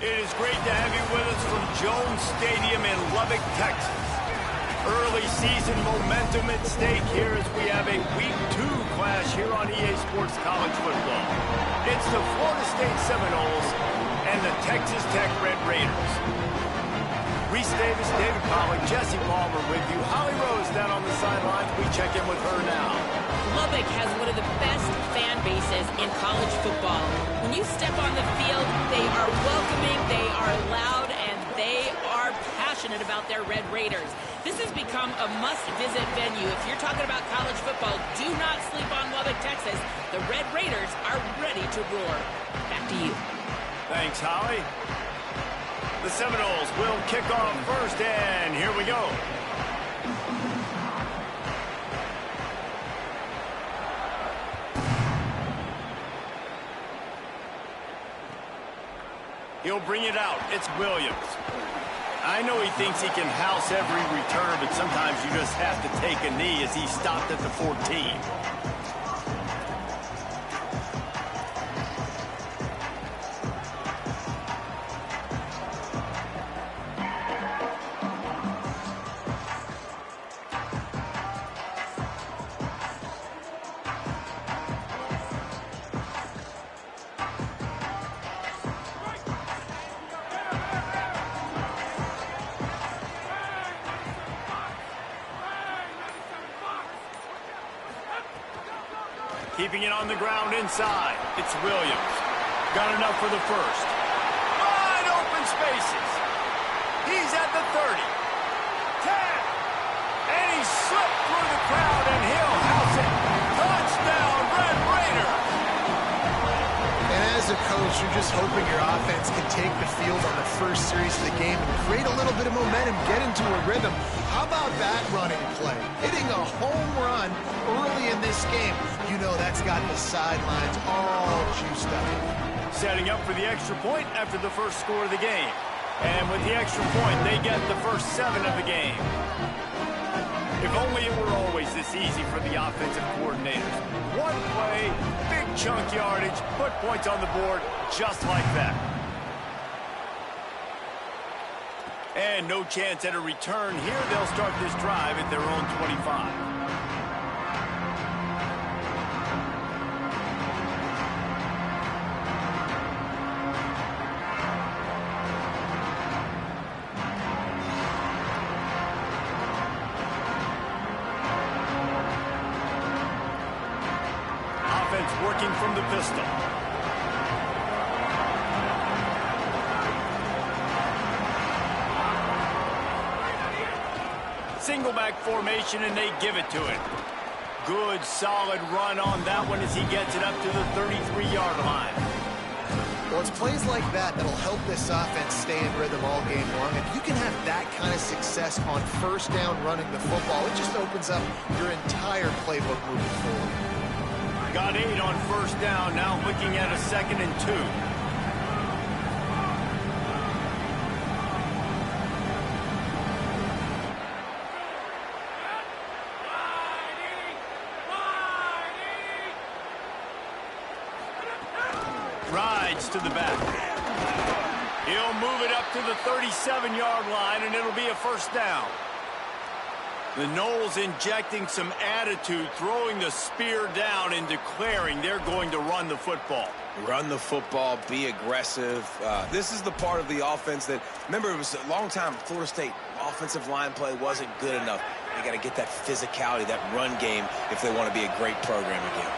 It is great to have you with us from Jones Stadium in Lubbock, Texas. Early season momentum at stake here as we have a Week 2 clash here on EA Sports College Football. It's the Florida State Seminoles and the Texas Tech Red Raiders. Reese Davis, David Pollack, Jesse Palmer with you. Holly Rose down on the sidelines. We check in with her now. Lubbock has one of the best fan bases in college football. When you step on the field, they are welcoming, they are loud, and they are passionate about their Red Raiders. This has become a must-visit venue. If you're talking about college football, do not sleep on Lubbock, Texas. The Red Raiders are ready to roar. Back to you. Thanks, Holly. The Seminoles will kick off first, and here we go. He'll bring it out. It's Williams. I know he thinks he can house every return, but sometimes you just have to take a knee as he stopped at the 14. Keeping it on the ground inside. It's Williams. Got enough for the first. Wide open spaces. He's at the 30. 10. And he slipped through the crowd, and he'll house it. Touchdown, Red Raiders. And as a coach, you're just hoping your offense can take the field on the first series of the game and create a little bit of momentum, get into a rhythm. How about that running play? Hitting a home run early in this game. You know that's got the sidelines all juiced up. Setting up for the extra point after the first score of the game. And with the extra point, they get the first 7 of the game. If only it were always this easy for the offensive coordinators. One play, big chunk yardage, put points on the board just like that. And no chance at a return here. They'll start this drive at their own 25. Working from the pistol. Single back formation, and they give it to him. Good, solid run on that one as he gets it up to the 33-yard line. Well, it's plays like that that'll help this offense stay in rhythm all game long. If you can have that kind of success on first down running the football, it just opens up your entire playbook moving forward. Got 8 on first down, now looking at a 2nd and 2. Rides to the back. He'll move it up to the 37-yard line, and it'll be a first down. The Noles injecting some attitude, throwing the spear down and declaring they're going to run the football. Run the football, be aggressive. This is the part of the offense that, remember, it was a long time, Florida State offensive line play wasn't good enough. They got to get that physicality, that run game, if they want to be a great program again.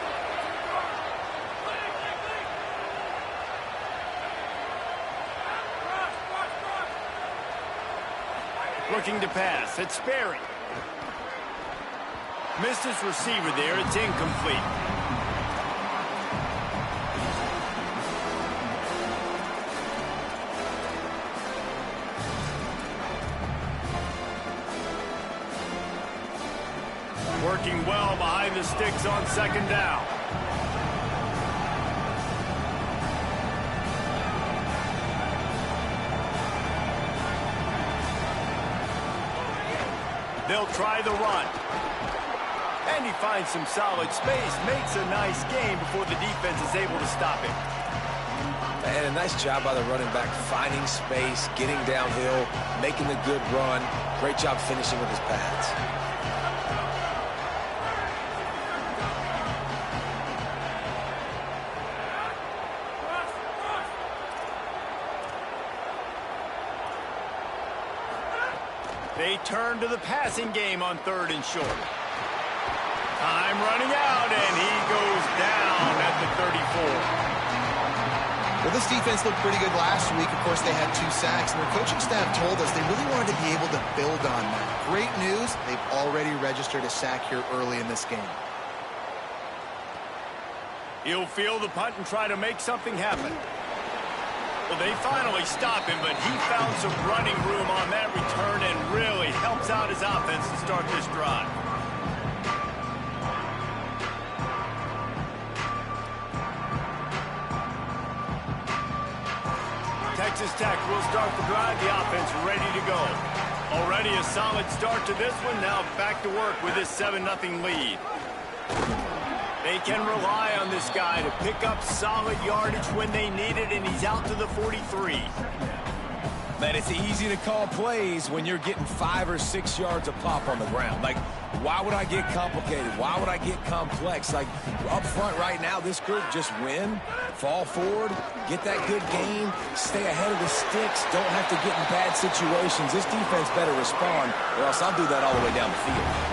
Looking to pass, it's Sperry. Missed his receiver there. It's incomplete. Working well behind the sticks on 2nd down. They'll try the run. And he finds some solid space, makes a nice gain before the defense is able to stop him. And a nice job by the running back, finding space, getting downhill, making the good run. Great job finishing with his pads. They turn to the passing game on 3rd and short. Time running out, and he goes down at the 34. Well, this defense looked pretty good last week. Of course, they had 2 sacks, and their coaching staff told us they really wanted to be able to build on that. Great news, they've already registered a sack here early in this game. He'll field the punt and try to make something happen. Well, they finally stop him, but he found some running room on that return and really helps out his offense to start this drive. Texas Tech will start the drive. The offense ready to go. Already a solid start to this one. Now back to work with this 7-0 lead. They can rely on this guy to pick up solid yardage when they need it, and he's out to the 43. Man, it's easy to call plays when you're getting 5 or 6 yards a pop on the ground. Like, why would I get complicated? Why would I get complex? Like, up front right now, this group just win, fall forward, get that good game, stay ahead of the sticks, don't have to get in bad situations. This defense better respond, or else I'll do that all the way down the field.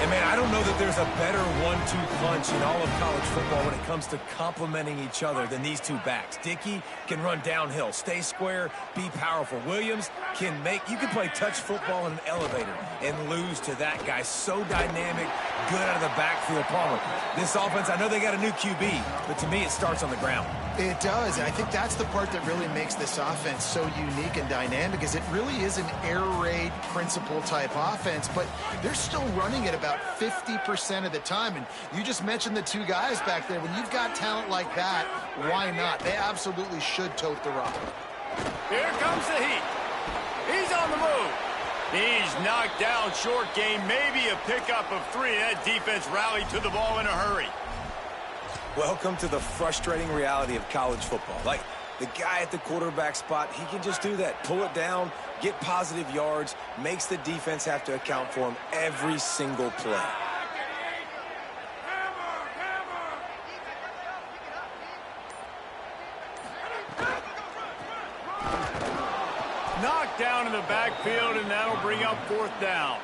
And, man, I don't know that there's a better 1-2 punch in all of college football when it comes to complementing each other than these 2 backs. Dickey can run downhill, stay square, be powerful. Williams can you can play touch football in an elevator and lose to that guy. So dynamic, good out of the backfield. Palmer, this offense, I know they got a new QB, but to me it starts on the ground. It does, and I think that's the part that really makes this offense so unique and dynamic, is it really is an air raid principle type offense, but they're still running it about 50% of the time. And you just mentioned the 2 guys back there. When you've got talent like that, why not? They absolutely should tote the rock. Here comes the heat. He's on the move. He's knocked down short game, maybe a pickup of 3. That defense rallied to the ball in a hurry. Welcome to the frustrating reality of college football. Like, the guy at the quarterback spot, he can just do that. Pull it down, get positive yards, makes the defense have to account for him every single play. Knocked down in the backfield, and that'll bring up 4th down.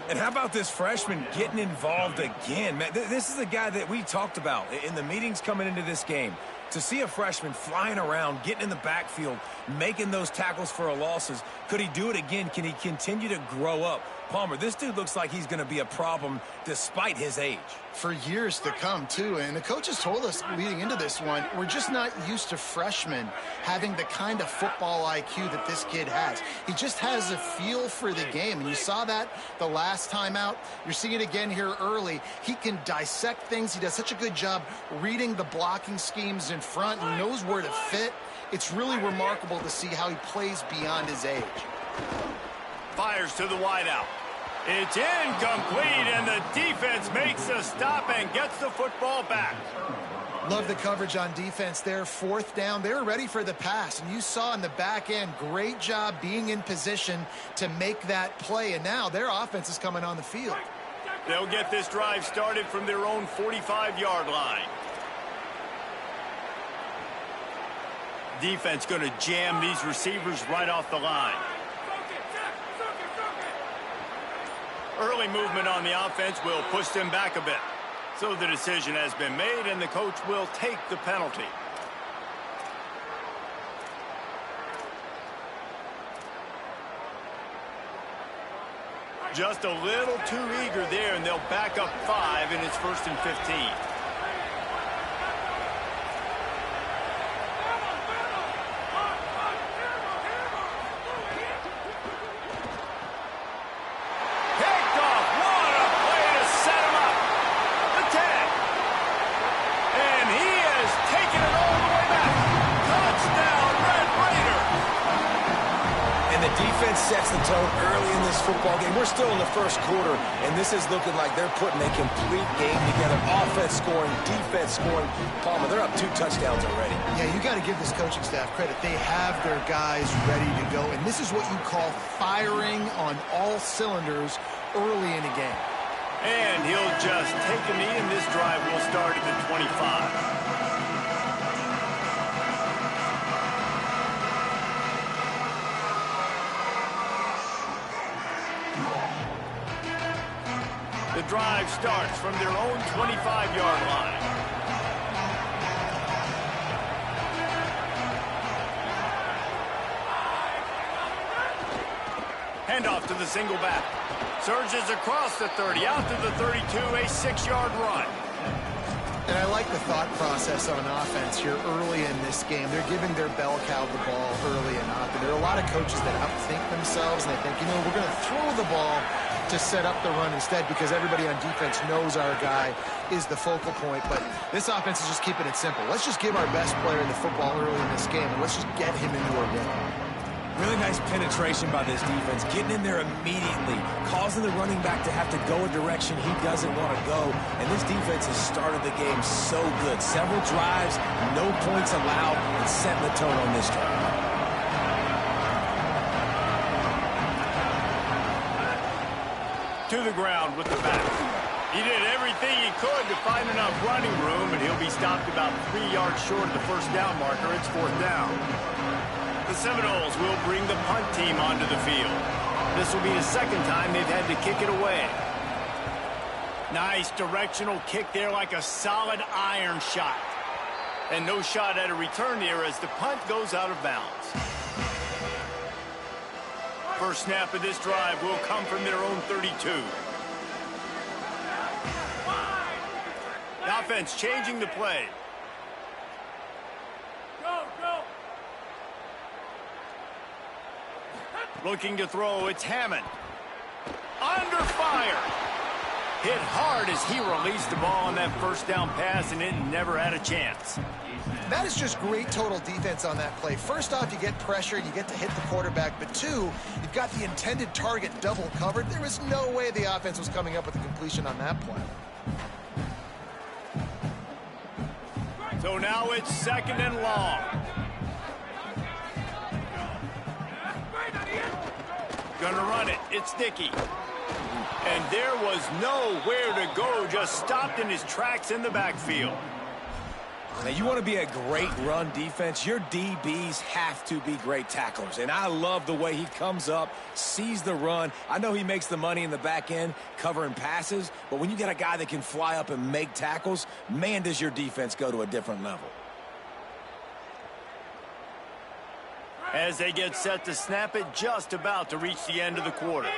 And how about this freshman getting involved again? Man, this is the guy that we talked about in the meetings coming into this game. To see a freshman flying around, getting in the backfield, making those tackles for losses, could he do it again? Can he continue to grow up? Palmer, this dude looks like he's going to be a problem despite his age. For years to come, too. And the coaches told us leading into this one, we're just not used to freshmen having the kind of football IQ that this kid has. He just has a feel for the game. And you saw that the last time out. You're seeing it again here early. He can dissect things. He does such a good job reading the blocking schemes in front and knows where to fit. It's really remarkable to see how he plays beyond his age. Fires to the wideout. It's incomplete, and the defense makes a stop and gets the football back. Love the coverage on defense there. 4th down. They were ready for the pass, and you saw in the back end, great job being in position to make that play, and now their offense is coming on the field. They'll get this drive started from their own 45-yard line. Defense going to jam these receivers right off the line. Early movement on the offense will push them back a bit. So the decision has been made, and the coach will take the penalty. Just a little too eager there, and they'll back up 5, and it's 1st and 15. Sets the tone early in this football game. We're still in the first quarter, and this is looking like they're putting a complete game together. Offense scoring, defense scoring. Palmer, they're up 2 touchdowns already. Yeah, you got to give this coaching staff credit. They have their guys ready to go, and this is what you call firing on all cylinders early in a game. And he'll just take a knee, and this drive will start at the 25. The drive starts from their own 25-yard line. Handoff to the single back. Surges across the 30, out to the 32, a 6-yard run. And I like the thought process on offense here early in this game. They're giving their bell cow the ball early and often. There are a lot of coaches that outthink themselves, and they think, you know, we're going to throw the ball to set up the run instead because everybody on defense knows our guy is the focal point. But this offense is just keeping it simple. Let's just give our best player the football early in this game, and let's just get him into a rhythm. Really nice penetration by this defense, getting in there immediately, causing the running back to have to go a direction he doesn't want to go. And this defense has started the game so good. Several drives, no points allowed, and setting the tone on this drive. To the ground with the back. He did everything he could to find enough running room, and he'll be stopped about 3 yards short of the first down marker. It's 4th down. The Seminoles will bring the punt team onto the field. This will be the second time they've had to kick it away. Nice directional kick there, like a solid iron shot. And no shot at a return here as the punt goes out of bounds. First snap of this drive will come from their own 32. The offense changing the play. Looking to throw, it's Hammond. Under fire. Hit hard as he released the ball on that first down pass, and it never had a chance. That is just great total defense on that play. First off, you get pressure, you get to hit the quarterback, but 2, you've got the intended target double covered. There was no way the offense was coming up with a completion on that play. So now it's 2nd and long. Gonna run it. It's Dickey. And there was nowhere to go. Just stopped in his tracks in the backfield. Now, you want to be a great run defense, your DBs have to be great tacklers. And I love the way he comes up, sees the run. I know he makes the money in the back end covering passes, but when you got a guy that can fly up and make tackles, man, does your defense go to a different level. As they get set to snap it, just about to reach the end of the quarter.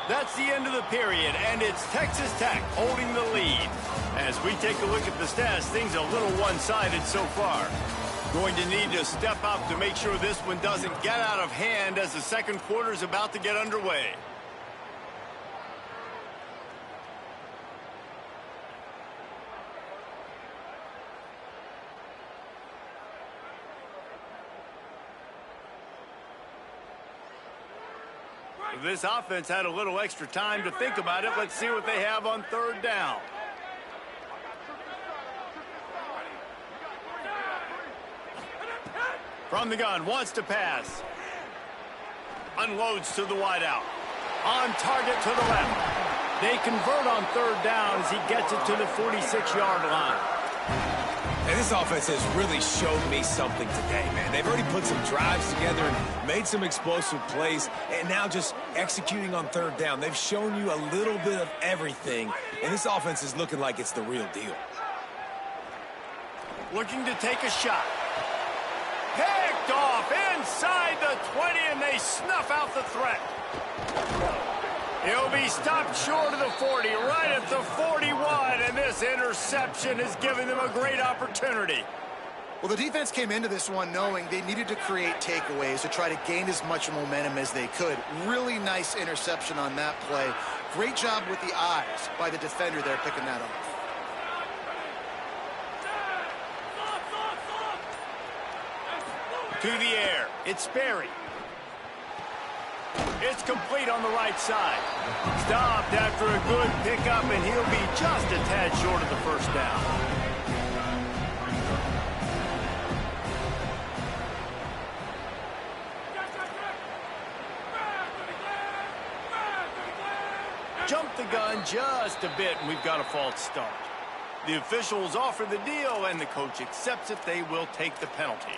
That's the end of the period, and it's Texas Tech holding the lead. As we take a look at the stats, things a little one-sided so far. Going to need to step up to make sure this one doesn't get out of hand as the second quarter is about to get underway. This offense had a little extra time to think about it. Let's see what they have on 3rd down. From the gun, wants to pass. Unloads to the wideout. On target to the left. They convert on 3rd down as he gets it to the 46-yard line. And this offense has really showed me something today, man. They've already put some drives together and made some explosive plays, and now just executing on 3rd down. They've shown you a little bit of everything, and this offense is looking like it's the real deal. Looking to take a shot. Picked off inside the 20, and they snuff out the threat. He'll be stopped short of the 40, right at the 41, and this interception is giving them a great opportunity. Well, the defense came into this one knowing they needed to create takeaways to try to gain as much momentum as they could. Really nice interception on that play. Great job with the eyes by the defender there picking that off. To the air. It's Sperry. It's complete on the right side. Stopped after a good pickup, and he'll be just a tad short of the first down. Jumped the gun just a bit, and we've got a false start. The officials offer the deal, and the coach accepts it. They will take the penalty.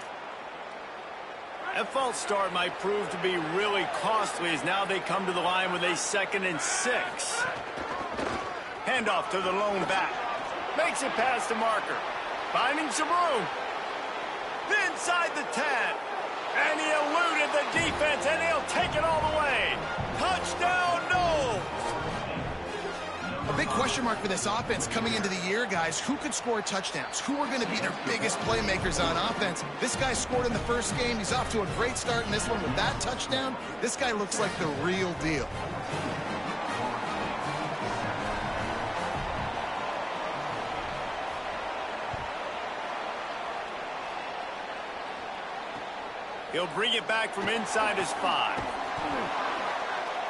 That false start might prove to be really costly as now they come to the line with a 2nd and 6. Handoff to the lone back. Makes it past the marker. Finding some room. Inside the 10. And he eluded the defense, and he'll take it all the way. Touchdown, Knowles! A big question mark for this offense coming into the year, guys. Who could score touchdowns? Who are going to be their biggest playmakers on offense? This guy scored in the first game. He's off to a great start in this one with that touchdown. This guy looks like the real deal. He'll bring it back from inside his 5.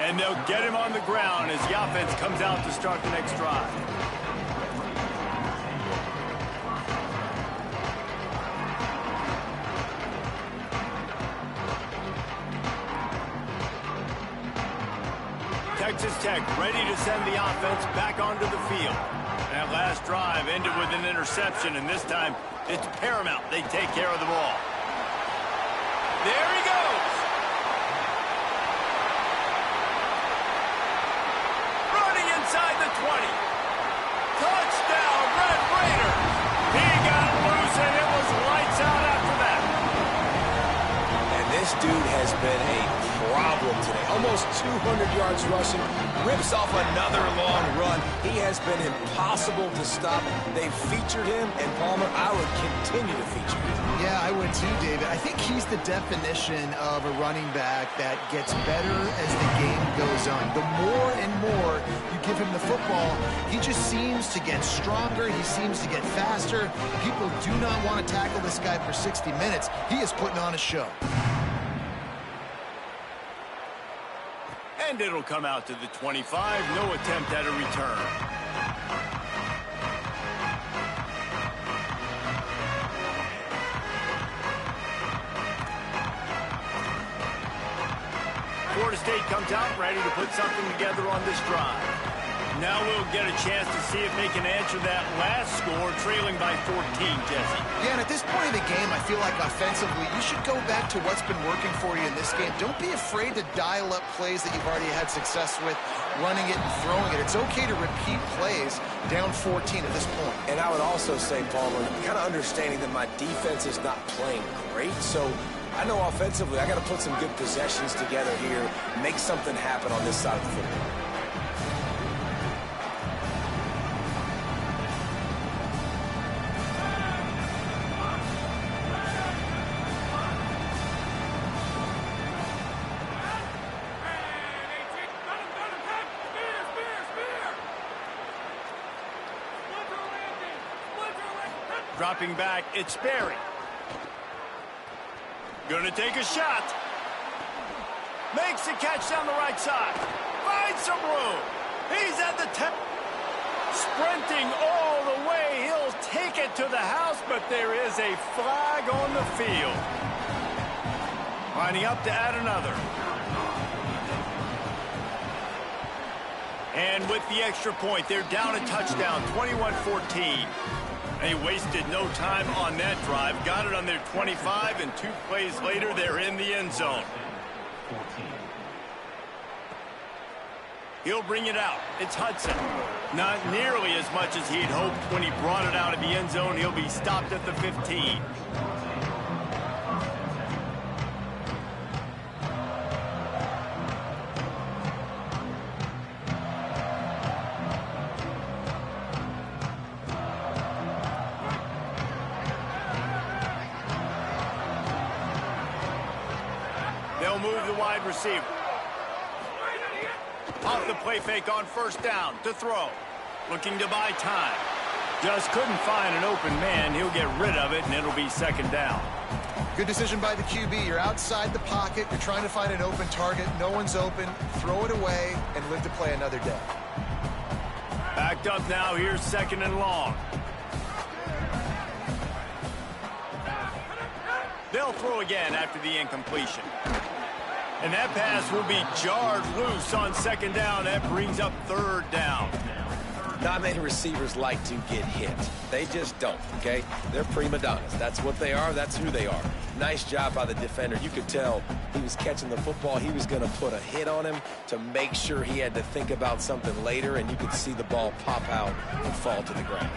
And they'll get him on the ground as the offense comes out to start the next drive. Texas Tech ready to send the offense back onto the field. That last drive ended with an interception, and this time it's paramount they take care of the ball. There he goes. Inside the 20. Touchdown, Red Raiders. He got loose, and it was lights out after that. And this dude has been a problem today. Almost 200 yards rushing. Rips off another long run. He has been impossible to stop. They've featured him, and Palmer, I would continue to feature him. Yeah, I would too, David. I think he's the definition of a running back that gets better as the game goes on. The more and more you give him the football, he just seems to get stronger. He seems to get faster. People do not want to tackle this guy for 60 minutes. He is putting on a show. And it'll come out to the 25. No attempt at a return. Florida State comes out ready to put something together on this drive. Now we'll get a chance to see if they can answer that last score, trailing by 14, Jesse. Yeah, and at this point in the game, I feel like offensively, you should go back to what's been working for you in this game. Don't be afraid to dial up plays that you've already had success with, running it and throwing it. It's okay to repeat plays down 14 at this point. And I would also say, Palmer, kind of understanding that my defense is not playing great, so I know offensively I got to put some good possessions together here, make something happen on this side of the football. Dropping back, it's Sperry. Gonna take a shot. Makes the catch down the right side. Finds some room. He's at the 10. Sprinting all the way. He'll take it to the house, but there is a flag on the field. Lining up to add another. And with the extra point, they're down a touchdown, 21-14. They wasted no time on that drive. Got it on their 25, and 2 plays later, they're in the end zone. He'll bring it out. It's Hudson. Not nearly as much as he'd hoped when he brought it out of the end zone. He'll be stopped at the 15. They'll move the wide receiver. Off the play fake on first down to throw. Looking to buy time. Just couldn't find an open man. He'll get rid of it, and it'll be second down. Good decision by the QB. You're outside the pocket. You're trying to find an open target. No one's open. Throw it away and live to play another day. Backed up now. Here's 2nd and long. They'll throw again after the incompletion. And that pass will be jarred loose on 2nd down. That brings up 3rd down. Not many receivers like to get hit. They just don't, okay? They're prima donnas. That's what they are. That's who they are. Nice job by the defender. You could tell he was catching the football. He was going to put a hit on him to make sure he had to think about something later, and you could see the ball pop out and fall to the ground.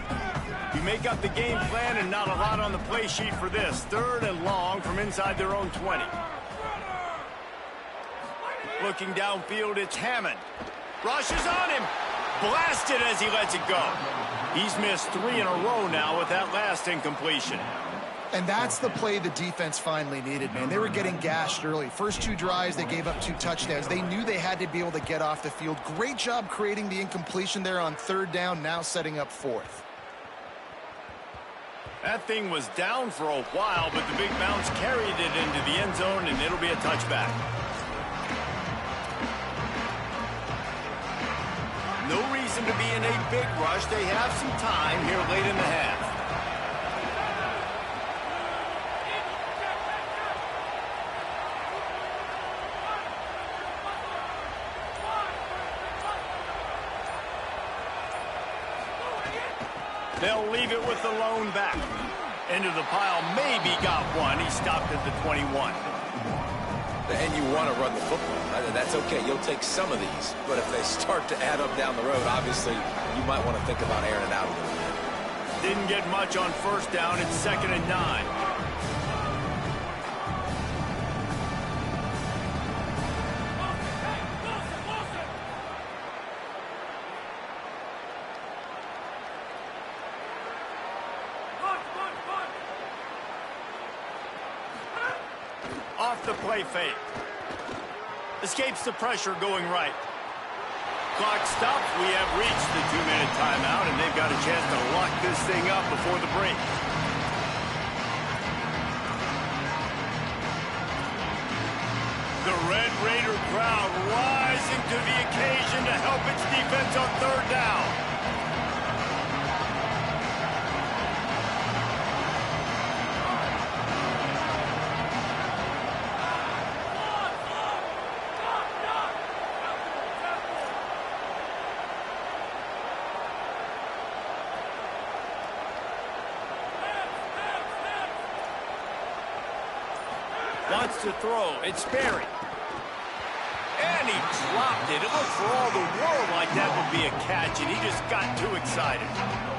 You make up the game plan and not a lot on the play sheet for this. 3rd and long from inside their own 20. Looking downfield, it's Hammond. Rushes on him. Blasted as he lets it go. He's missed 3 in a row now with that last incompletion. And that's the play the defense finally needed, man. They were getting gashed early. First 2 drives, they gave up 2 touchdowns. They knew they had to be able to get off the field. Great job creating the incompletion there on 3rd down, now setting up 4th. That thing was down for a while, but the big bounce carried it into the end zone, and it'll be a touchback. No reason to be in a big rush. They have some time here late in the half. They'll leave it with the lone back. Into the pile, maybe got one. He stopped at the 21. And you want to run the football. That's okay. You'll take some of these. But if they start to add up down the road, obviously, you might want to think about airing it out a little bit. Didn't get much on 1st down. It's 2nd and 9. Off the play fake. Escapes the pressure going right. Clock stops. We have reached the 2-minute timeout, and they've got a chance to lock this thing up before the break. The Red Raider crowd rising to the occasion to help its defense on 3rd down. Wants to throw. It's Berry. And he dropped it. It looked for all the world like that would be a catch, and he just got too excited.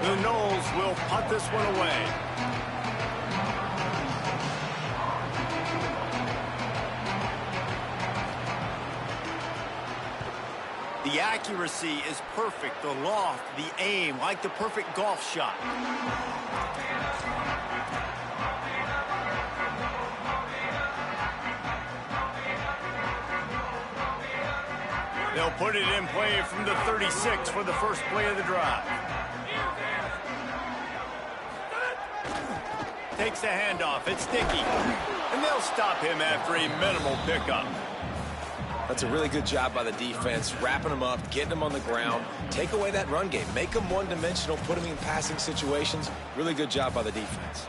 The Noles will punt this one away. The accuracy is perfect. The loft, the aim, like the perfect golf shot. They'll put it in play from the 36 for the first play of the drive. Takes the handoff. It's Dickey. And they'll stop him after a minimal pickup. That's a really good job by the defense, wrapping them up, getting them on the ground. Take away that run game. Make them one-dimensional, put them in passing situations. Really good job by the defense.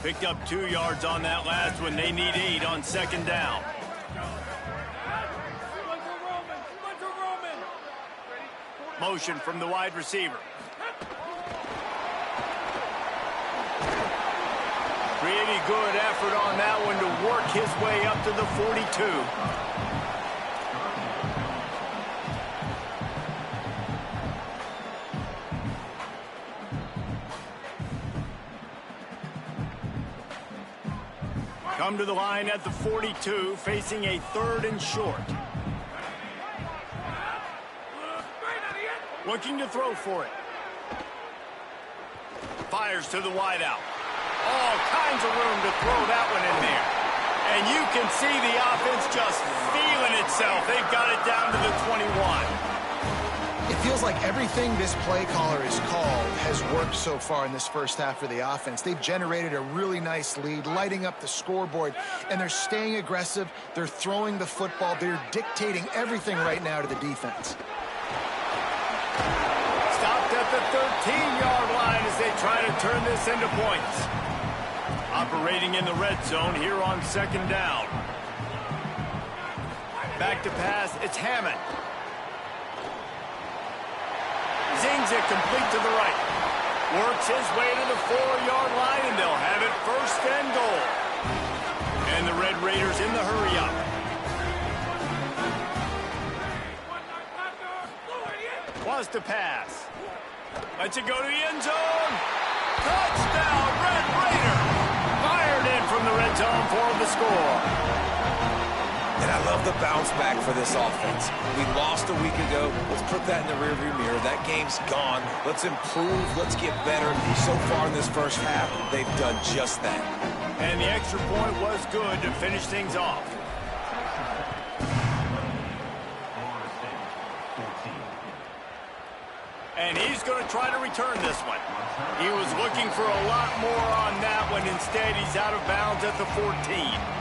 Picked up 2 yards on that last one. They need 8 on 2nd down. Motion from the wide receiver. Pretty good effort on that one to work his way up to the 42. Come to the line at the 42, facing a 3rd and short. Looking to throw for it. Fires to the wideout. All kinds of room to throw that one in there. And you can see the offense just feeling itself. They've got it down to the 21. It feels like everything this play caller has called has worked so far in this first half for the offense. They've generated a really nice lead, lighting up the scoreboard, and they're staying aggressive. They're throwing the football. They're dictating everything right now to the defense. Stopped at the 13-yard line as they try to turn this into points. Operating in the red zone here on second down. Back to pass, it's Hammond. Zings it complete to the right. Works his way to the 4-yard line, and they'll have it first and goal. And the Red Raiders in the hurry-up. Wants to pass. Lets it go to the end zone. Touchdown, Red Raider! Fired in from the red zone for the score. And I love the bounce back for this offense. We lost a week ago. Let's put that in the rearview mirror. That game's gone. Let's improve. Let's get better. So far in this first half, they've done just that. And the extra point was good to finish things off. And he's going to try to return this one. He was looking for a lot more on that one. Instead, he's out of bounds at the 14.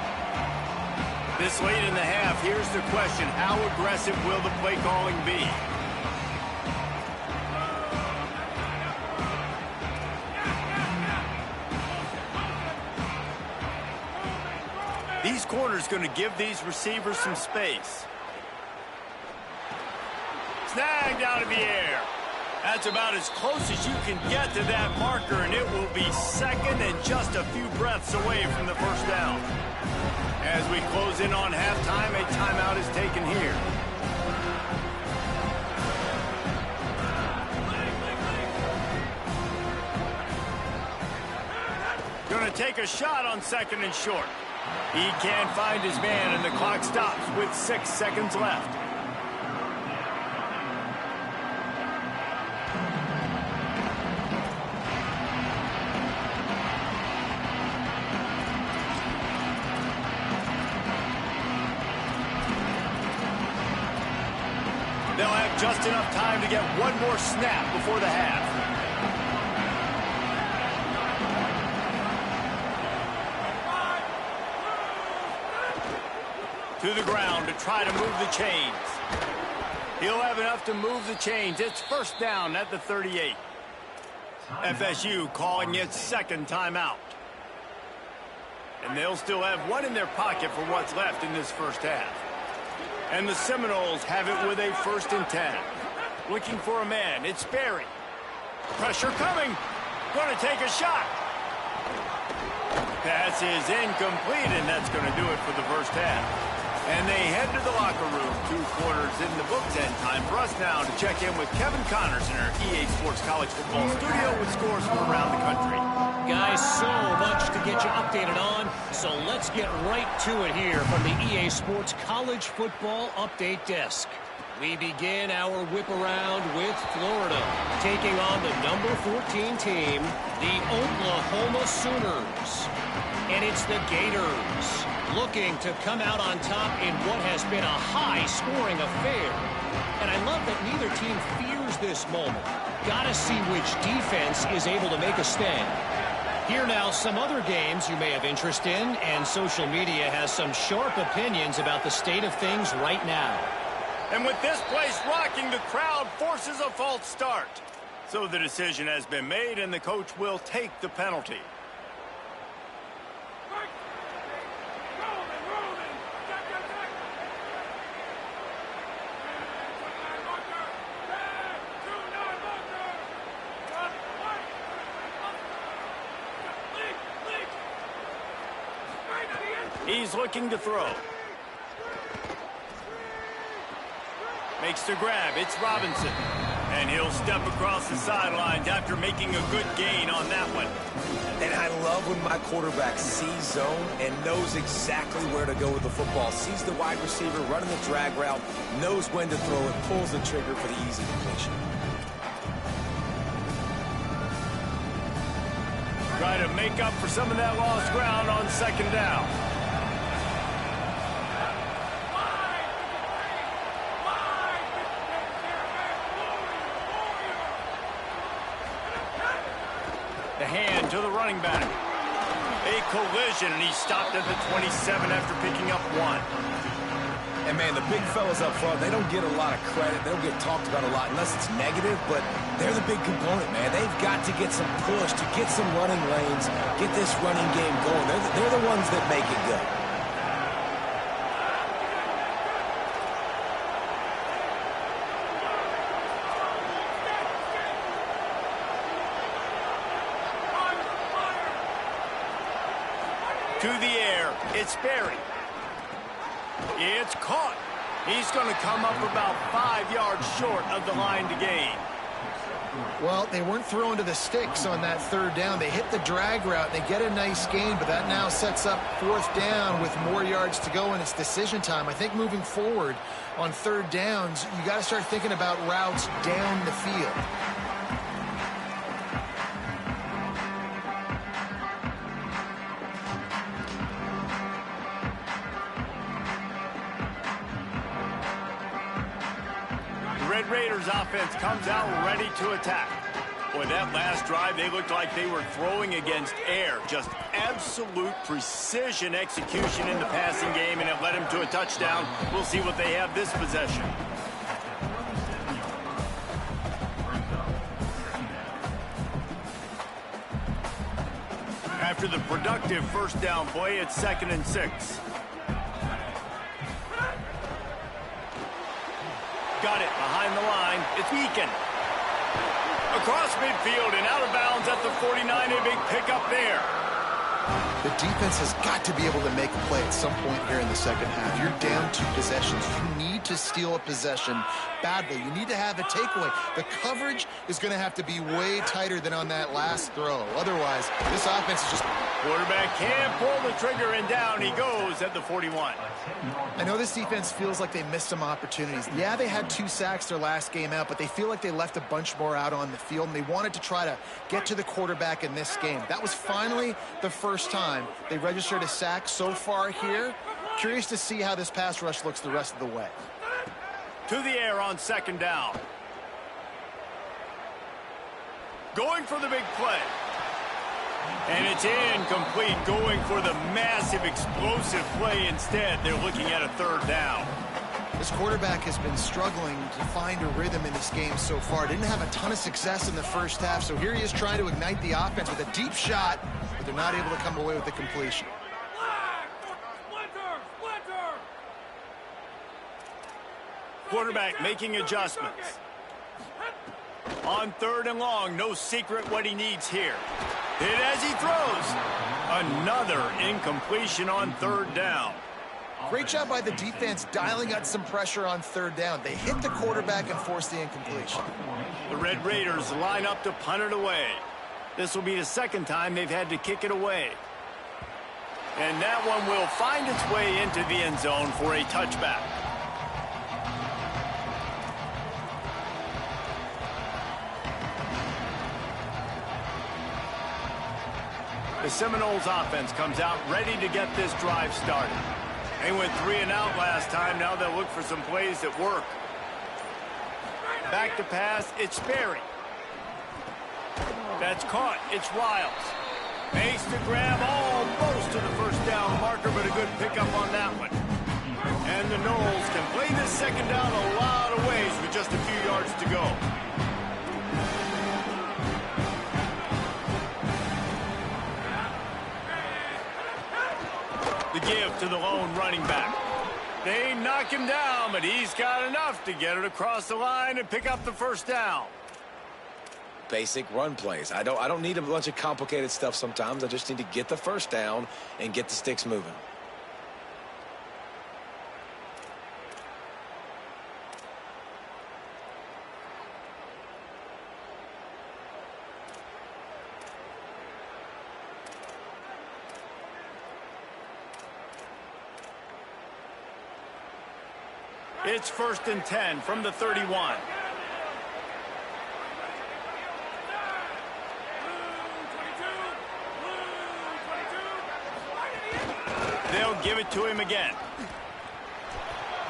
This late in the half, here's the question. How aggressive will the play calling be? These corners going to give these receivers some space. Snag down in the air. That's about as close as you can get to that marker, and it will be second and just a few breaths away from the first down. As we close in on halftime, a timeout is taken here. Going to take a shot on second and short. He can't find his man, and the clock stops with 6 seconds left. They'll have just enough time to get one more snap before the half. To the ground to try to move the chains. He'll have enough to move the chains. It's first down at the 38. FSU calling its second timeout. And they'll still have one in their pocket for what's left in this first half. And the Seminoles have it with a 1st and 10. Looking for a man. It's Berry. Pressure coming. Going to take a shot. Pass is incomplete, and that's going to do it for the first half. And they head to the locker room. 2 quarters in the books, and time for us now to check in with Kevin Connors in our EA Sports College Football studio with scores from around the country. Guys, so much to get you updated on, so let's get right to it here from the EA Sports College Football Update Desk. We begin our whip around with Florida, taking on the number 14 team, the Oklahoma Sooners. And it's the Gators, looking to come out on top in what has been a high-scoring affair. And I love that neither team fears this moment. Gotta see which defense is able to make a stand. Here now, some other games you may have interest in, and social media has some sharp opinions about the state of things right now. And with this place rocking, the crowd forces a false start. So the decision has been made, and the coach will take the penalty. He's looking to throw. Makes the grab. It's Robinson. And he'll step across the sidelines after making a good gain on that one. And I love when my quarterback sees zone and knows exactly where to go with the football. Sees the wide receiver running the drag route, knows when to throw it, pulls the trigger for the easy completion. Try to make up for some of that lost ground on second down. The hand to the running back. A collision, and he stopped at the 27 after picking up 1. And, man, the big fellas up front, they don't get a lot of credit. They don't get talked about a lot unless it's negative, but they're the big component, man. They've got to get some push, to get some running lanes, get this running game going. They're the ones that make it go. To the air, it's Berry. It's caught. He's going to come up about 5 yards short of the line to gain. Well, they weren't throwing to the sticks on that 3rd down. They hit the drag route. They get a nice gain, but that now sets up 4th down with more yards to go, and it's decision time. I think moving forward on 3rd downs, you got to start thinking about routes down the field. Red Raiders offense comes out ready to attack. Boy, that last drive, they looked like they were throwing against air. Just absolute precision execution in the passing game, and it led them to a touchdown. We'll see what they have this possession. After the productive 1st down play, it's 2nd and 6. Got it behind the line. It's Beacon. Across midfield and out of bounds at the 49. A big pickup there. The defense has got to be able to make a play at some point here in the 2nd half. You're down 2 possessions. You need to steal a possession badly. You need to have a takeaway. The coverage is going to have to be way tighter than on that last throw. Otherwise, this offense is just... Quarterback can't pull the trigger, and down he goes at the 41. I know this defense feels like they missed some opportunities. Yeah, they had 2 sacks their last game out, but they feel like they left a bunch more out on the field, and they wanted to try to get to the quarterback in this game. That was finally the first time they registered a sack so far here. Curious to see how this pass rush looks the rest of the way. To the air on 2nd down. Going for the big play. And it's incomplete, going for the massive explosive play instead. They're looking at a 3rd down. This quarterback has been struggling to find a rhythm in this game so far. Didn't have a ton of success in the 1st half, so here he is trying to ignite the offense with a deep shot, but they're not able to come away with the completion. Quarterback making adjustments. On 3rd and long, no secret what he needs here. Hit as he throws. Another incompletion on 3rd down. Great job by the defense dialing out some pressure on 3rd down. They hit the quarterback and forced the incompletion. The Red Raiders line up to punt it away. This will be the 2nd time they've had to kick it away. And that one will find its way into the end zone for a touchback. The Seminoles offense comes out ready to get this drive started. They went 3 and out last time. Now they'll look for some plays that work. Back to pass, it's Berry. That's caught, it's Wiles. Makes the grab almost to the 1st down marker, but a good pickup on that one. And the Noles can play this 2nd down a lot of ways with just a few yards to go. The give to the lone running back. They knock him down, but he's got enough to get it across the line and pick up the 1st down. Basic run plays. I don't need a bunch of complicated stuff sometimes. I just need to get the 1st down and get the sticks moving. It's 1st and 10 from the 31. They'll give it to him again.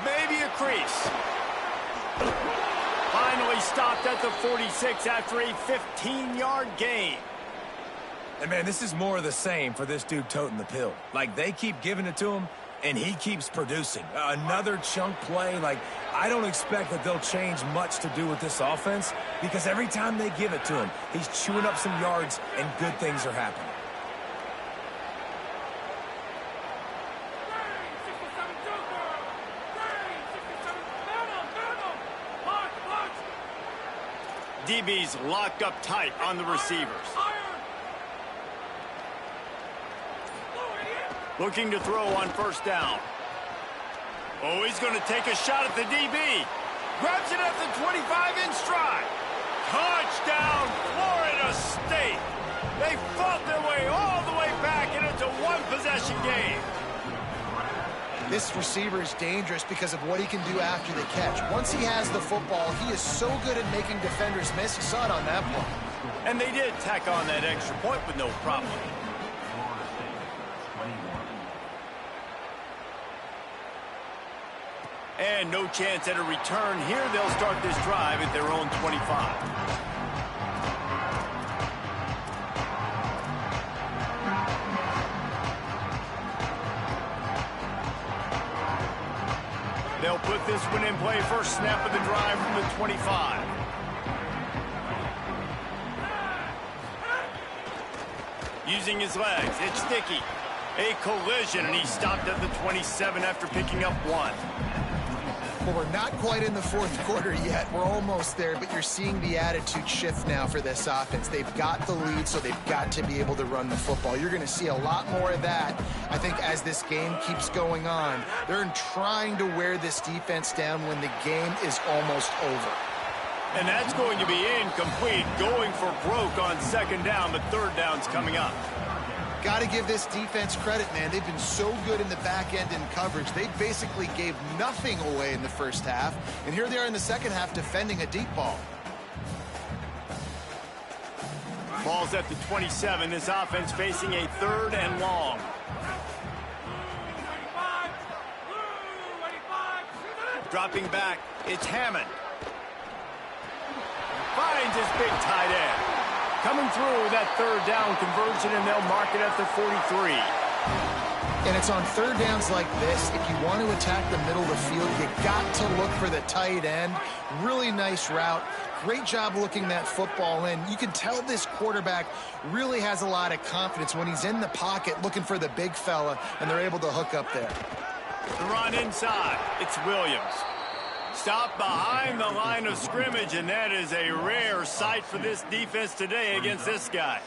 Maybe a crease. Finally stopped at the 46 after a 15-yard gain. And, man, this is more of the same for this dude toting the pill. Like, they keep giving it to him, and he keeps producing. Another chunk play. Like, I don't expect that they'll change much to do with this offense because every time they give it to him, he's chewing up some yards, and good things are happening. DB's locked up tight on the receivers. Looking to throw on first down. Oh, he's going to take a shot at the DB. Grabs it at the 25 in stride. Touchdown, Florida State. They fought their way all the way back, and it's a one-possession game. This receiver is dangerous because of what he can do after the catch. Once he has the football, he is so good at making defenders miss. You saw it on that play. And they did tack on that extra point with no problem. And no chance at a return here. They'll start this drive at their own 25. They'll put this one in play. First snap of the drive from the 25. Using his legs, it's sticky. A collision, and he stopped at the 27 after picking up one. Well, we're not quite in the fourth quarter yet. We're almost there, but you're seeing the attitude shift now for this offense. They've got the lead, so they've got to be able to run the football. You're going to see a lot more of that, I think, as this game keeps going on. They're trying to wear this defense down when the game is almost over. And that's going to be incomplete, going for broke on second down, but third down's coming up. Got to give this defense credit, man. They've been so good in the back end in coverage. They basically gave nothing away in the first half. And here they are in the second half defending a deep ball. Ball's at the 27. This offense facing a third and long. Dropping back, it's Hammond. Finds his big tight end. Coming through that third down conversion, and they'll mark it at the 43. And it's on third downs like this. If you want to attack the middle of the field, you got to look for the tight end. Really nice route. Great job looking that football in. You can tell this quarterback really has a lot of confidence when he's in the pocket looking for the big fella, and they're able to hook up there. The run inside. It's Williams. Stop behind the line of scrimmage, and that is a rare sight for this defense today against this guy.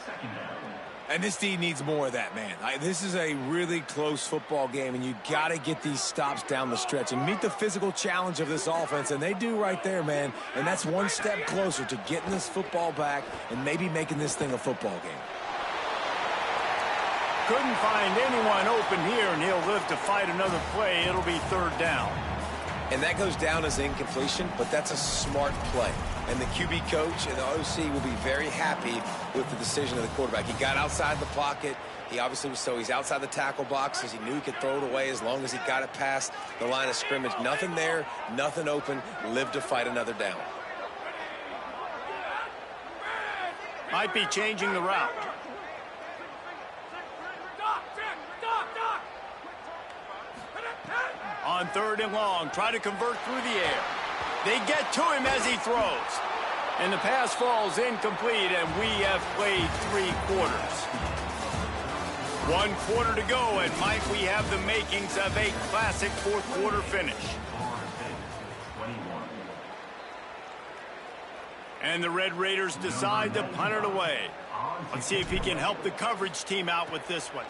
And this D needs more of that, man. This is a really close football game, and you got to get these stops down the stretch and meet the physical challenge of this offense, and they do right there, man. And that's one step closer to getting this football back and maybe making this thing a football game. Couldn't find anyone open here, and he'll live to fight another play. It'll be third down. And that goes down as incompletion, but that's a smart play. And the QB coach and the OC will be very happy with the decision of the quarterback. He got outside the pocket. He obviously was he's outside the tackle boxes. He knew he could throw it away as long as he got it past the line of scrimmage. Nothing there, nothing open. Live to fight another down. Might be changing the route. On third and long, try to convert through the air. They get to him as he throws. And the pass falls incomplete, and we have played 3 quarters. 1 quarter to go, and might we have the makings of a classic fourth quarter finish. And the Red Raiders decide to punt it away. Let's see if he can help the coverage team out with this one.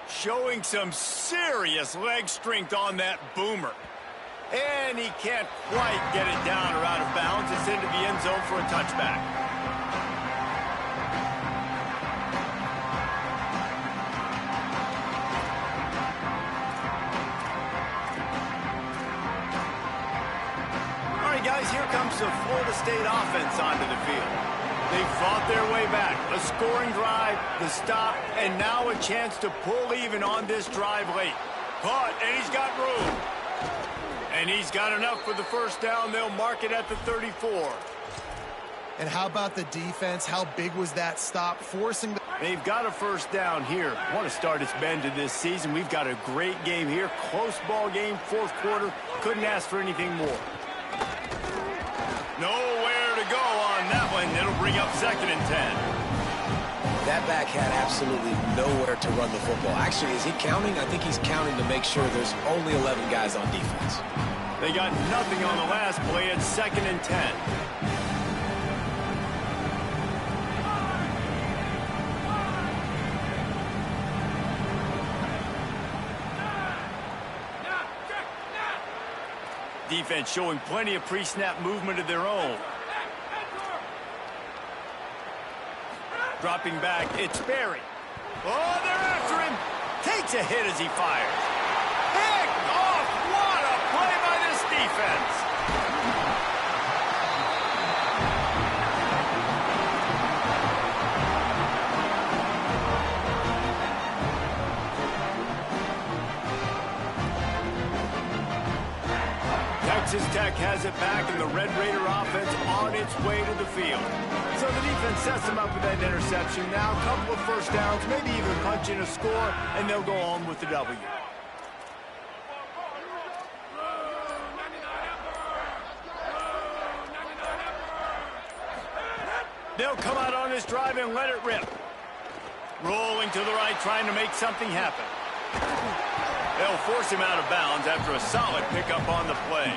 Showing some serious leg strength on that boomer. And he can't quite get it down or out of bounds. It's into the end zone for a touchback. All right, guys, here comes the Florida State offense onto the field. They fought their way back. A scoring drive, the stop, and now a chance to pull even on this drive late. Caught, and he's got room. And he's got enough for the first down. They'll mark it at the 34. And how about the defense? How big was that stop? Forcing the... They've got a first down here. Want to start its bend to this season. We've got a great game here. Close ball game, fourth quarter. Couldn't ask for anything more. Nowhere to go on that one. It'll bring up 2nd and 10. That back had absolutely nowhere to run the football. Actually, is he counting? I think he's counting to make sure there's only 11 guys on defense. They got nothing on the last play. It's 2nd and 10. Defense showing plenty of pre-snap movement of their own. Dropping back, it's Berry. Oh, they're after him. Takes a hit as he fires. Picked off. What a play by this defense. Texas Tech has it back, and the Red Raider offense on its way to the field. So the defense sets them up with that interception. Now a couple of first downs, maybe even punch in a score, and they'll go home with the W. They'll come out on this drive and let it rip. Rolling to the right, trying to make something happen. They'll force him out of bounds after a solid pickup on the play.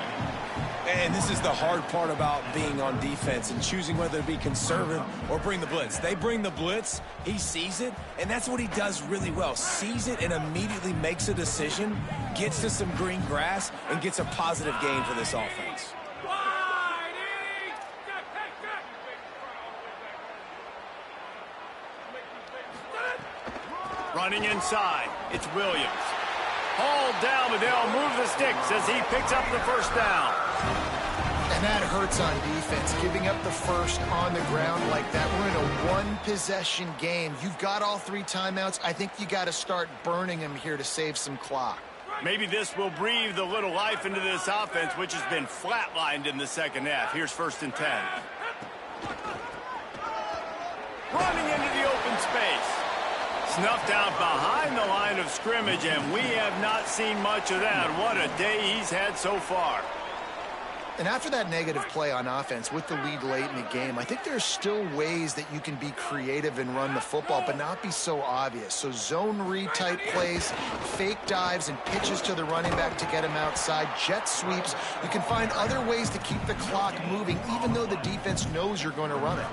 And this is the hard part about being on defense and choosing whether to be conservative or bring the blitz. They bring the blitz, he sees it, and that's what he does really well. Sees it and immediately makes a decision, gets to some green grass, and gets a positive gain for this offense. Running inside, it's Williams. Hauled down, but they'll move the sticks as he picks up the first down. And that hurts on defense, giving up the first on the ground like that. We're in a one-possession game. You've got all 3 timeouts. I think you got to start burning them here to save some clock. Maybe this will breathe a little life into this offense, which has been flatlined in the second half. Here's 1st and 10. Running into the open space. Snuffed out behind the line of scrimmage, and we have not seen much of that. What a day he's had so far. And after that negative play on offense with the lead late in the game, I think there's still ways that you can be creative and run the football, but not be so obvious. So zone read type plays, fake dives, and pitches to the running back to get him outside, jet sweeps. You can find other ways to keep the clock moving, even though the defense knows you're going to run it.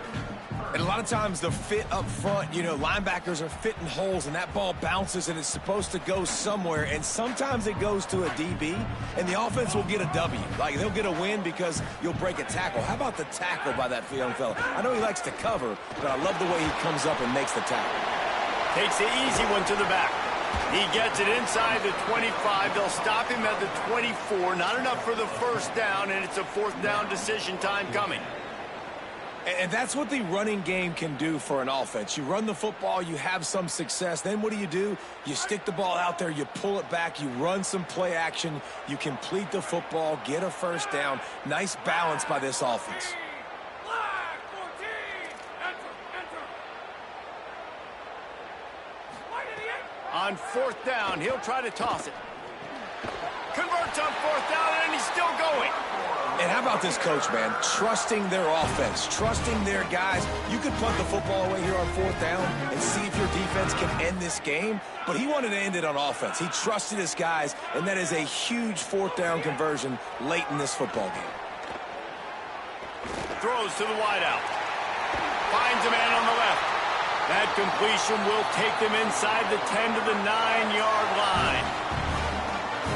And a lot of times the fit up front, you know, linebackers are fitting holes and that ball bounces and it's supposed to go somewhere. And sometimes it goes to a DB and the offense will get a W. Like they'll get a win because you'll break a tackle. How about the tackle by that young fella? I know he likes to cover, but I love the way he comes up and makes the tackle. Takes the easy one to the back. He gets it inside the 25. They'll stop him at the 24. Not enough for the first down, and it's a 4th down decision time coming. And that's what the running game can do for an offense. You run the football, you have some success. Then what do? You stick the ball out there, you pull it back, you run some play action, you complete the football, get a first down. Nice balance by this offense. On 4th down, he'll try to toss it. Converts on 4th down, and he's still going. And how about this coach, man? Trusting their offense, trusting their guys. You could punt the football away here on 4th down and see if your defense can end this game, but he wanted to end it on offense. He trusted his guys, and that is a huge 4th down conversion late in this football game. Throws to the wideout. Finds a man on the left. That completion will take them inside the 10 to the 9-yard line.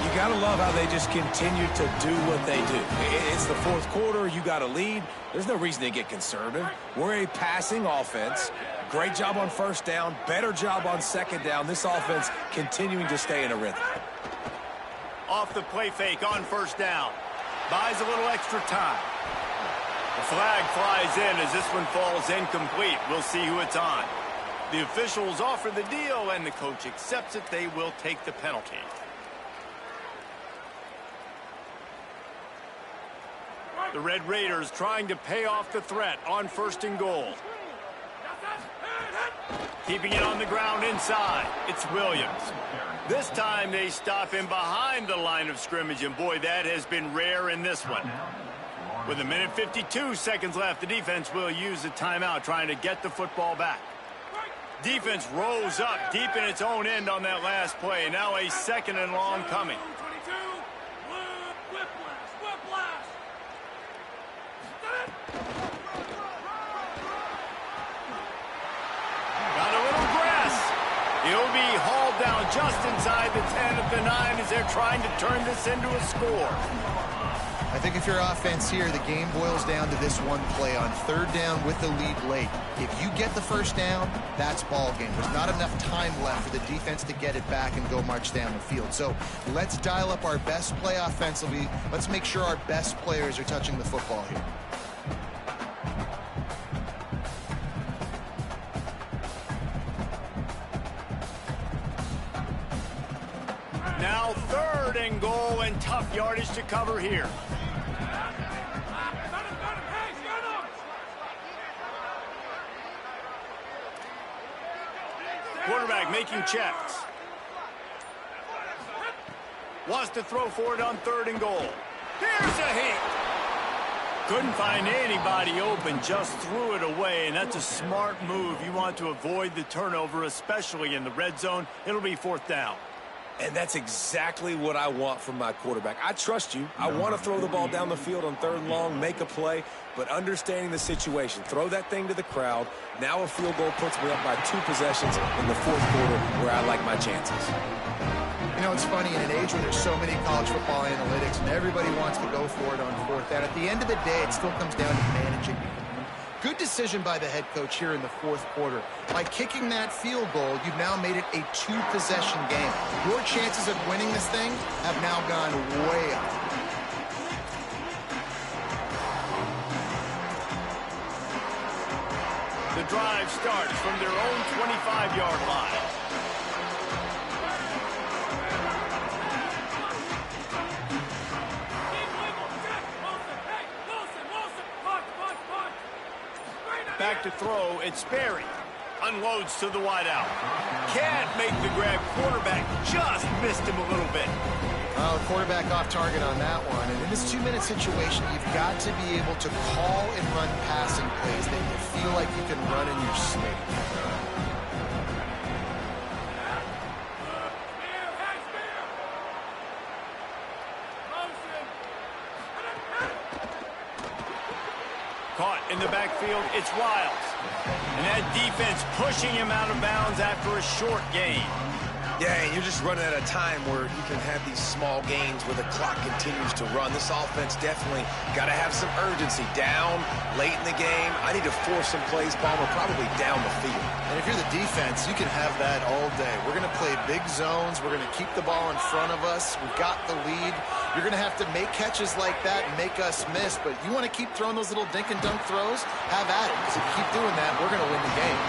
You got to love how they just continue to do what they do. It's the 4th quarter. You got a lead. There's no reason to get conservative. We're a passing offense. Great job on 1st down. Better job on 2nd down. This offense continuing to stay in a rhythm. Off the play fake on 1st down. Buys a little extra time. The flag flies in as this one falls incomplete. We'll see who it's on. The officials offer the deal, and the coach accepts it. They will take the penalty. The Red Raiders trying to pay off the threat on 1st and goal. Keeping it on the ground inside. It's Williams. This time they stop him behind the line of scrimmage, and boy, that has been rare in this one. With 1:52 seconds left, the defense will use a timeout trying to get the football back. Defense rose up deep in its own end on that last play. Now a 2nd and long coming. Got a little grass. He'll be hauled down just inside the 10 at the 9 as they're trying to turn this into a score. I think if you're offense here, the game boils down to this one play on 3rd down with the lead late. If you get the 1st down, that's ball game. There's not enough time left for the defense to get it back and go march down the field. So let's dial up our best play offensively. Let's make sure our best players are touching the football here. Now 3rd and goal, and tough yardage to cover here. Quarterback making checks. Wants to throw for it on 3rd and goal. Here's a hit. Couldn't find anybody open, just threw it away, and that's a smart move. You want to avoid the turnover, especially in the red zone. It'll be 4th down. And that's exactly what I want from my quarterback. I trust you. I want to throw the ball down the field on 3rd and long, make a play, but understanding the situation, throw that thing to the crowd. Now a field goal puts me up by 2 possessions in the 4th quarter where I like my chances. You know, it's funny, in an age where there's so many college football analytics and everybody wants to go for it on 4th down, at the end of the day, it still comes down to managing. Good decision by the head coach here in the 4th quarter. By kicking that field goal, you've now made it a 2-possession game. Your chances of winning this thing have now gone way up. The drive starts from their own 25-yard line. Back to throw, it's Sperry. Unloads to the wideout. Can't make the grab. Quarterback just missed him a little bit. Well, quarterback off target on that one. And in this 2-minute situation, you've got to be able to call and run passing plays that you feel like you can run in your sleep. Caught in the backfield, it's Wiles. And that defense pushing him out of bounds after a short gain. Yeah, and you're just running at a time where you can have these small gains where the clock continues to run. This offense definitely got to have some urgency. Down, late in the game. I need to force some plays, Palmer, probably down the field. And if you're the defense, you can have that all day. We're going to play big zones. We're going to keep the ball in front of us. We've got the lead. You're going to have to make catches like that and make us miss. But you want to keep throwing those little dink and dunk throws? Have at it. Because if you keep doing that, we're going to win the game.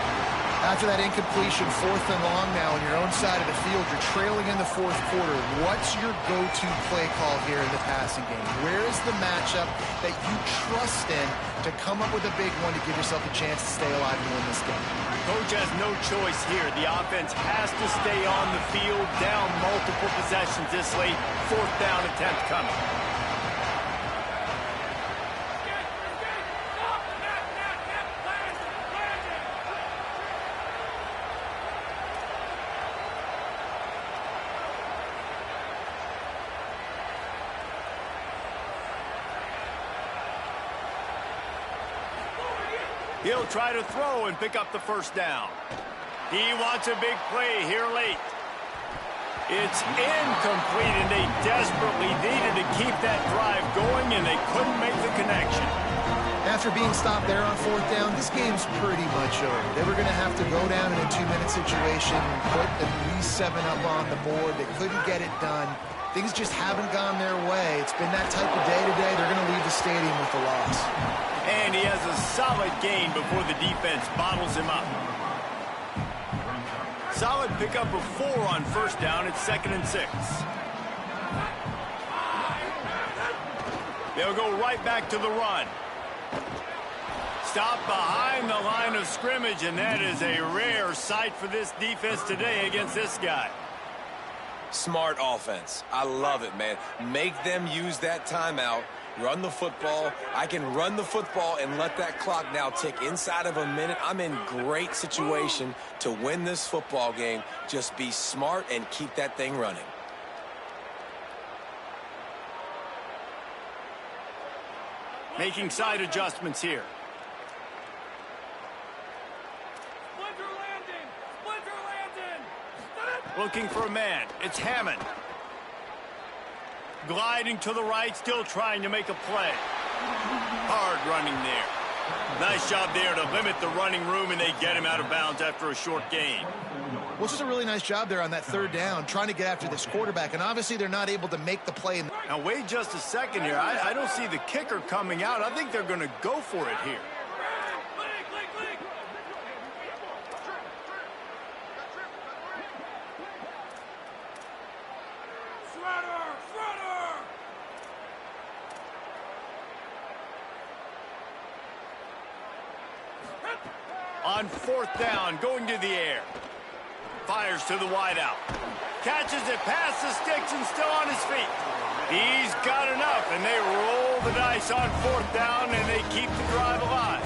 After that incompletion, 4th and long now on your own side of the field, you're trailing in the 4th quarter. What's your go-to play call here in the passing game? Where is the matchup that you trust in to come up with a big one to give yourself a chance to stay alive and win this game? Coach has no choice here. The offense has to stay on the field, down multiple possessions this late. 4th down attempt coming. He'll try to throw and pick up the 1st down. He wants a big play here late. It's incomplete, and they desperately needed to keep that drive going, and they couldn't make the connection. After being stopped there on 4th down, this game's pretty much over. They were going to have to go down in a 2-minute situation, put at least 7 up on the board. They couldn't get it done. Things just haven't gone their way. It's been that type of day today. They're going to leave the stadium with the loss. And he has a solid gain before the defense bottles him up. Solid pickup of 4 on 1st down. It's 2nd and 6. They'll go right back to the run. Stop behind the line of scrimmage, and that is a rare sight for this defense today against this guy. Smart offense. I love it, man. Make them use that timeout. Run the football. I can run the football and let that clock now tick inside of a minute. I'm in great situation to win this football game. Just be smart and keep that thing running. Making side adjustments here. Looking for a man. It's Hammond. Gliding to the right, still trying to make a play. Hard running there. Nice job there to limit the running room, and they get him out of bounds after a short gain. Well, just a really nice job there on that third down, trying to get after this quarterback, and obviously they're not able to make the play. Now, wait just a second here. I don't see the kicker coming out. I think they're going to go for it here. On fourth down, going to the air. Fires to the wideout. Catches it past the sticks and still on his feet. He's got enough, and they roll the dice on fourth down, and they keep the drive alive.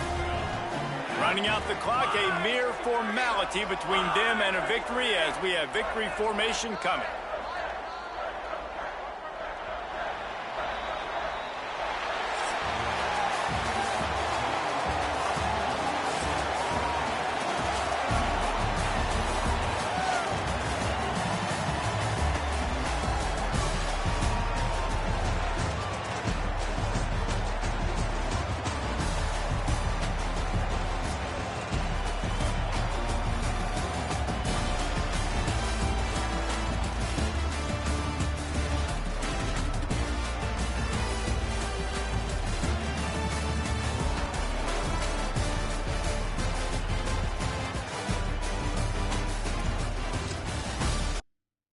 Running out the clock, a mere formality between them and a victory as we have victory formation coming.